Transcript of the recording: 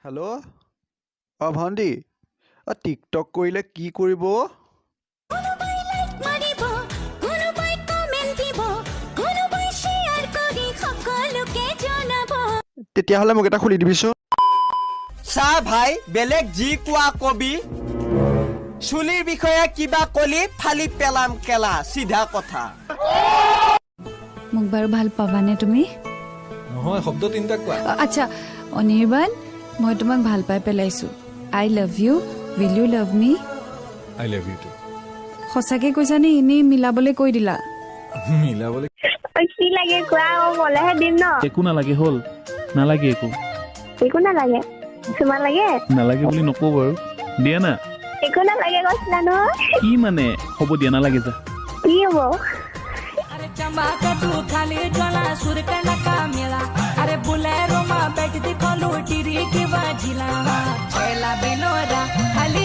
hello' ভণ্টি TikTok কৰিলে কি কৰিব তেতিয়াহ'লে মোক এটা খুলি দিবিচোন চা ভাই বেলেগ যি কোৱা কবি চুলিৰ বিষয়ে কিবা কলি ফালি পেলাম কেলা সিধা কথা মোক বাৰু ভাল পাবানে তুমি নহয় শব্দ তিনিটা কোৱা আচ্ছা অনিৰ্বাণ মই তোমাক ভাল পাই পেলাইছো I love you will you love me I love you too সঁচাকে কৈছানে এনেই মিলাবলৈ কৈ দিলা মিলাবলৈ কি লাগে কোৱা মলেহে দিম ন একো নালাগে হ'ল নালাগে একো নালাগে চুমা লাগে নালাগে বুলি নকওঁ বাৰু দিয়া না একো নালাগে কৈছিলা নহয় কি মানে হ'ব দিয়া নালাগে যা কি হ'ব अरे चंबा तू खाली ज्वाला सुर का मेला अरे बुलेरो मा बैठ दी खोलू टिरी की बाजिला छेला बिलोरा खाली